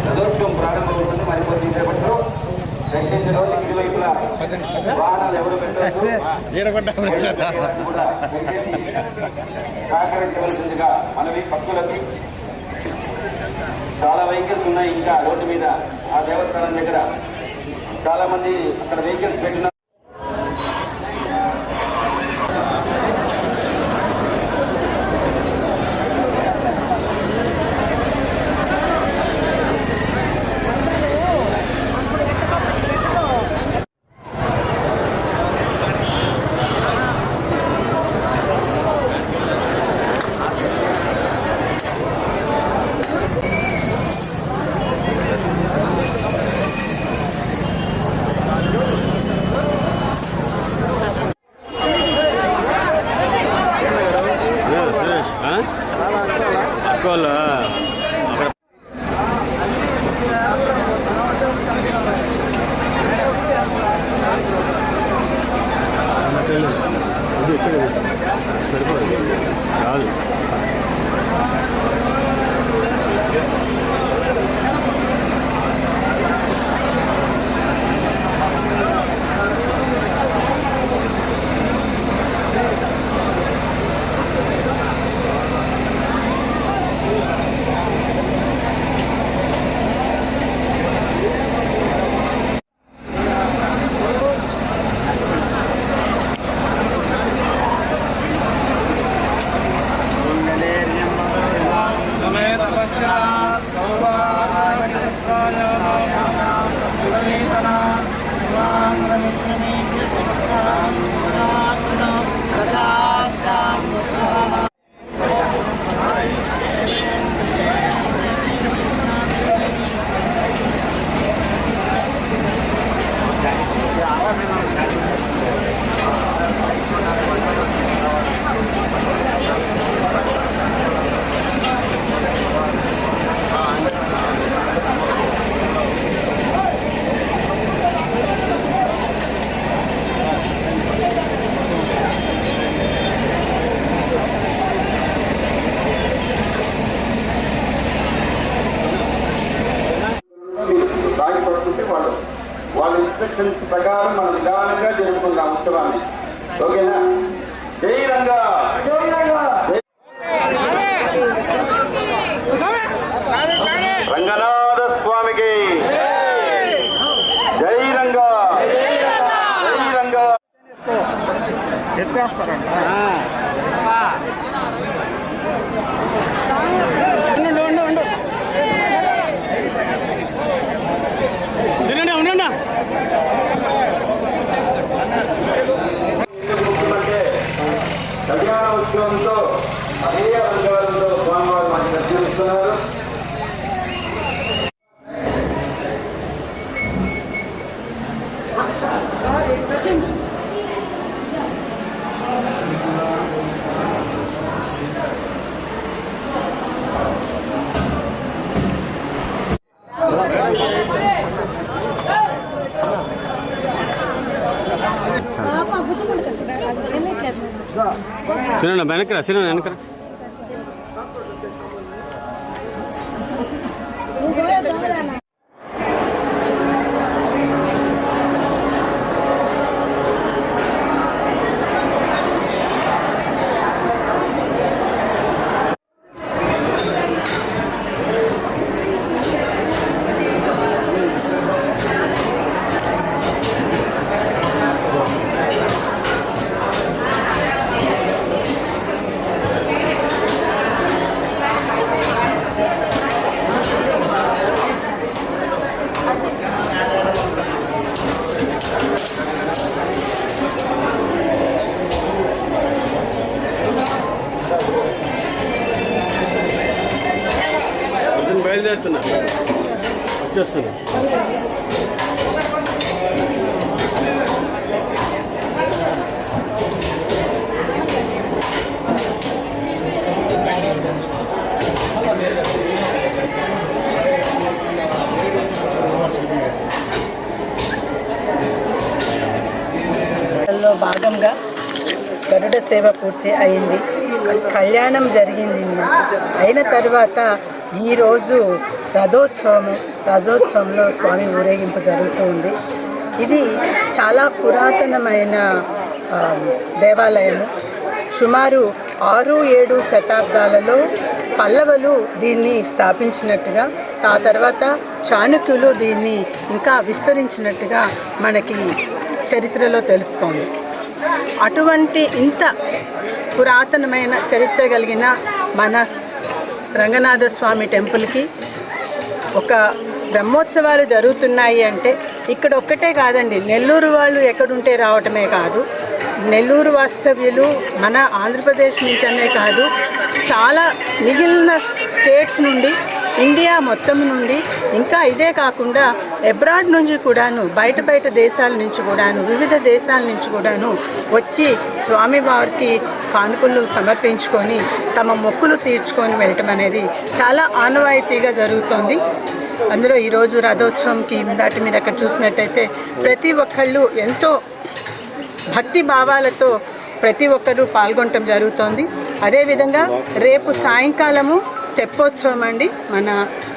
రథోత్సవం ప్రారంభమవుతుంది. మరికొద్ది సేపట్లో దయచేసి రోజుకి ఇరువైపులా వాహనాలు ఎవరు పెట్టవచ్చు సహకరించవలసిందిగా మనవి. భక్తులకి చాలా వెహికల్స్ ఉన్నాయి ఇంకా రోడ్డు మీద. ఆ దేవస్థానం దగ్గర చాలా మంది అక్కడ వెహికల్స్ పెట్టిన సరిపోదు కాదు. వాళ్ళ ఇన్స్ట్రక్షన్స్ ప్రకారం మనం నిదానంగా జరుపుకుందాం ఉత్సవాన్ని. ఓకేనా? జై రంగా, రంగనాథ స్వామికి జై రంగా, జై రంగా. ఎత్తేస్తారండి. కళ్యాణ ఉత్సవంతో అదే అలంకారంతో స్వామివారు మనకు దర్శనమిస్తున్నారు. సినిమా వెనకరా సినిమా వెనకరా బయలుదేరుతున్నా వచ్చేస్తున్నా భాగంగా గరుడ సేవ పూర్తి అయింది. కళ్యాణం జరిగింది. అయిన తర్వాత ఈరోజు రథోత్సవంలో స్వామి ఊరేగింపు జరుగుతూ ఉంది. ఇది చాలా పురాతనమైన దేవాలయము. సుమారు 6-7 శతాబ్దాలలో పల్లవులు దీన్ని స్థాపించినట్టుగా, ఆ తర్వాత చాణక్యులు దీన్ని ఇంకా విస్తరించినట్టుగా మనకి చరిత్రలో తెలుస్తోంది. అటువంటి ఇంత పురాతనమైన చరిత్ర కలిగిన మన రంగనాథ స్వామి టెంపుల్కి ఒక బ్రహ్మోత్సవాలు జరుగుతున్నాయి అంటే ఇక్కడ ఒక్కటే కాదండి, నెల్లూరు వాళ్ళు ఎక్కడుంటే రావటమే కాదు, నెల్లూరు వాస్తవ్యులు మన ఆంధ్రప్రదేశ్ నుంచి అనే కాదు, చాలా మిగిలిన స్టేట్స్ నుండి, ఇండియా మొత్తం నుండి, ఇంకా ఇదే కాకుండా అబ్రాడ్ నుంచి కూడాను, బయట దేశాల నుంచి కూడాను, వివిధ దేశాల నుంచి కూడాను వచ్చి స్వామివారికి కానుకలు సమర్పించుకొని తమ మొక్కులు తీర్చుకొని వెళ్ళటం అనేది చాలా ఆనవాయితీగా జరుగుతోంది. అందులో ఈరోజు రథోత్సవంకి దాటి మీరు అక్కడ చూసినట్టయితే ప్రతి ఒక్కళ్ళు ఎంతో భక్తి భావాలతో ప్రతి ఒక్కరూ పాల్గొనటం జరుగుతోంది. అదేవిధంగా రేపు సాయంకాలము తెప్పోత్సవం అండి, మన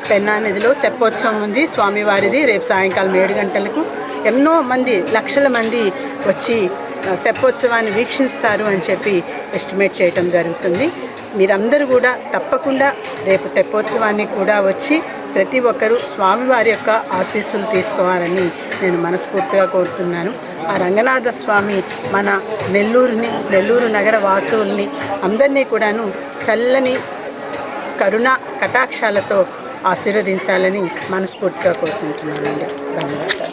పెన్నా నదిలో తెప్పోత్సవం ఉంది స్వామివారిది. రేపు సాయంకాలం 7 గంటలకు ఎన్నో మంది, లక్షల మంది వచ్చి తెప్పోత్సవాన్ని వీక్షిస్తారు అని చెప్పి ఎస్టిమేట్ చేయటం జరుగుతుంది. మీరందరూ కూడా తప్పకుండా రేపు తెప్పోత్సవానికి కూడా వచ్చి ప్రతి ఒక్కరూ స్వామివారి యొక్క ఆశీస్సులు తీసుకోవాలని నేను మనస్ఫూర్తిగా కోరుతున్నాను. ఆ రంగనాథ స్వామి మన నెల్లూరు నగర వాసుల్ని అందరినీ కూడాను చల్లని కరుణ కటాక్షాలతో ఆశీర్వదించాలని మనస్ఫూర్తిగా కోరుకుంటున్నానండి. ధన్యవాదాలు.